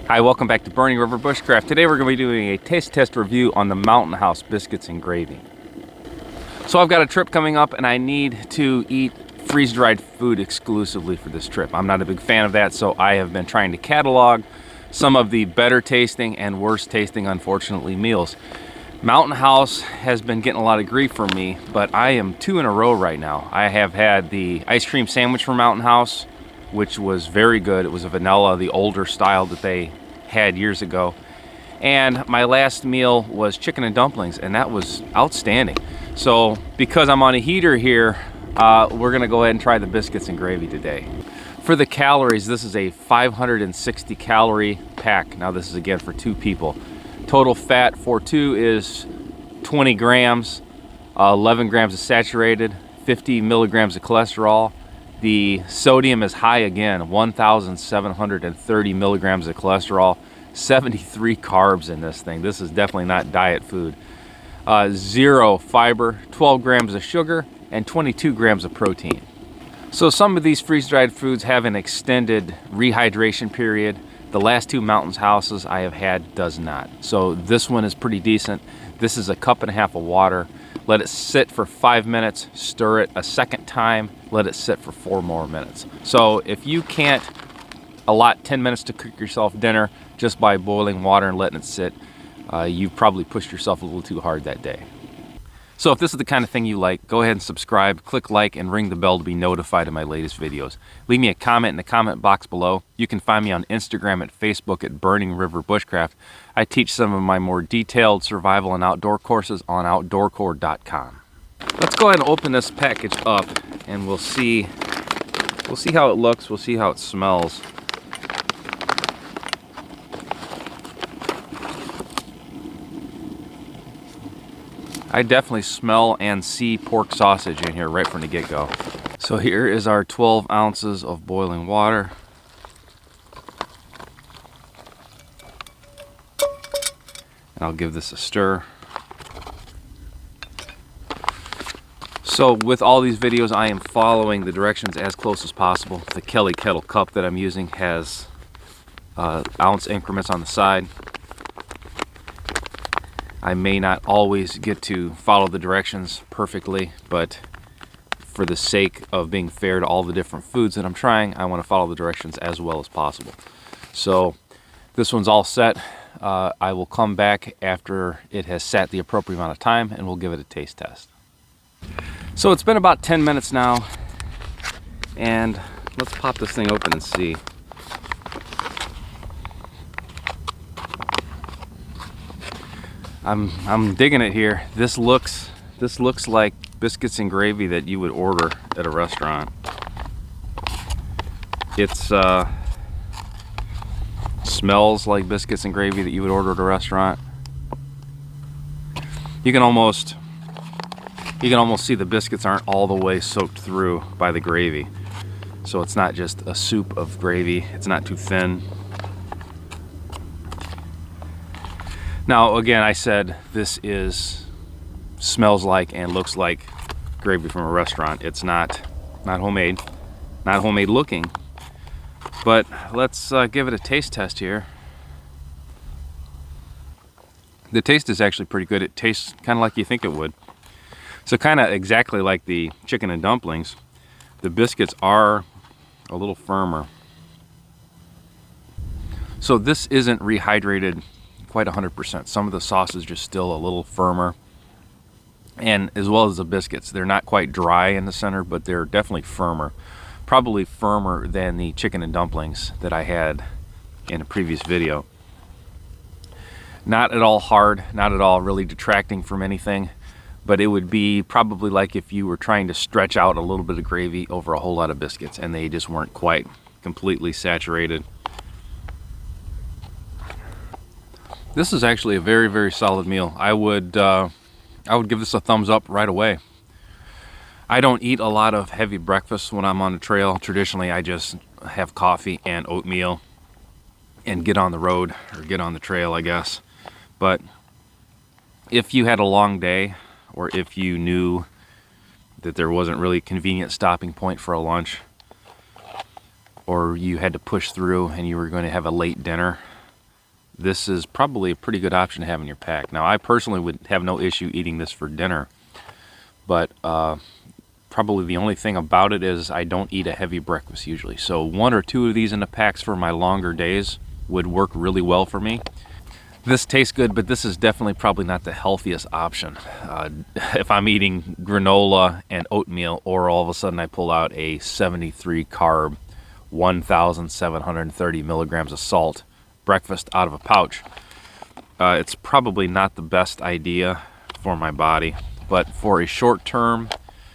Hi, welcome back to Burning River Bushcraft. Today we're going to be doing a taste test review on the Mountain House biscuits and gravy. So I've got a trip coming up and I need to eat freeze-dried food exclusively for this trip. I'm not a big fan of that, so I have been trying to catalog some of the better tasting and worse tasting, unfortunately, meals. Mountain House has been getting a lot of grief from me, but I am 2 in a row right now. I have had the ice cream sandwich from Mountain House, which was very good. It was a vanilla, the older style that they had years ago. And my last meal was chicken and dumplings, and that was outstanding. So because I'm on a heater here, we're gonna go ahead and try the biscuits and gravy today. For the calories, this is a 560 calorie pack. Now this is again for 2 people. Total fat for 2 is 20 grams, 11 grams of saturated, 50 milligrams of cholesterol. The sodium is high again, 1,730 milligrams of cholesterol, 73 carbs in this thing. This is definitely not diet food. 0 fiber, 12 grams of sugar, and 22 grams of protein. So some of these freeze-dried foods have an extended rehydration period. The last 2 Mountain Houses I have had does not. So this one is pretty decent. This is a 1.5 cups of water. Let it sit for 5 minutes, stir it a second time, let it sit for 4 more minutes. So if you can't allot 10 minutes to cook yourself dinner just by boiling water and letting it sit, you've probably pushed yourself a little too hard that day. So if this is the kind of thing you like, go ahead and subscribe, click like, and ring the bell to be notified of my latest videos. Leave me a comment in the comment box below. You can find me on Instagram and Facebook at Burning River Bushcraft. I teach some of my more detailed survival and outdoor courses on outdoorcore.com. Let's go ahead and open this package up and we'll see how it looks, we'll see how it smells. I definitely smell and see pork sausage in here right from the get-go. So here is our 12 ounces of boiling water. And I'll give this a stir. So with all these videos, I am following the directions as close as possible. The Kelly Kettle cup that I'm using has ounce increments on the side. I may not always get to follow the directions perfectly, but for the sake of being fair to all the different foods that I'm trying, I want to follow the directions as well as possible. So this one's all set. I will come back after it has sat the appropriate amount of time and we'll give it a taste test. So it's been about 10 minutes now, and let's pop this thing open and see. I'm digging it here. This looks like biscuits and gravy that you would order at a restaurant. It's smells like biscuits and gravy that you would order at a restaurant. You can almost see the biscuits aren't all the way soaked through by the gravy. So it's not just a soup of gravy. It's not too thin. Now, again, I said this smells like and looks like gravy from a restaurant. It's not homemade, not homemade looking. But let's give it a taste test here. The taste is actually pretty good. It tastes kind of like you think it would. So kind of exactly like the chicken and dumplings, the biscuits are a little firmer. So this isn't rehydrated quite 100%. Some of the sauce is just still a little firmer, and as well as the biscuits, they're not quite dry in the center, but they're definitely firmer, probably firmer than the chicken and dumplings that I had in a previous video. Not at all hard, not at all really detracting from anything, but it would be probably like if you were trying to stretch out a little bit of gravy over a whole lot of biscuits and they just weren't quite completely saturated. This is actually a very, very solid meal. I would give this a thumbs up right away. I don't eat a lot of heavy breakfast when I'm on the trail. Traditionally, I just have coffee and oatmeal and get on the road, or get on the trail, I guess. But if you had a long day, or if you knew that there wasn't really a convenient stopping point for a lunch, or you had to push through and you were going to have a late dinner, this is probably a pretty good option to have in your pack. Now, I personally would have no issue eating this for dinner, but probably the only thing about it is I don't eat a heavy breakfast usually. So 1 or 2 of these in the packs for my longer days would work really well for me. This tastes good, but this is definitely probably not the healthiest option. If I'm eating granola and oatmeal, or all of a sudden I pull out a 73 carb, 1,730 milligrams of salt breakfast out of a pouch, it's probably not the best idea for my body. But for a short-term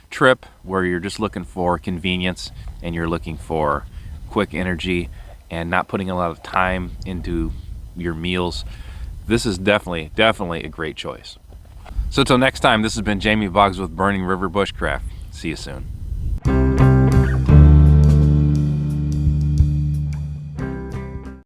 trip where you're just looking for convenience and you're looking for quick energy and not putting a lot of time into your meals, this is definitely a great choice. So till next time, this has been Jamie Boggs with Burning River Bushcraft. See you soon.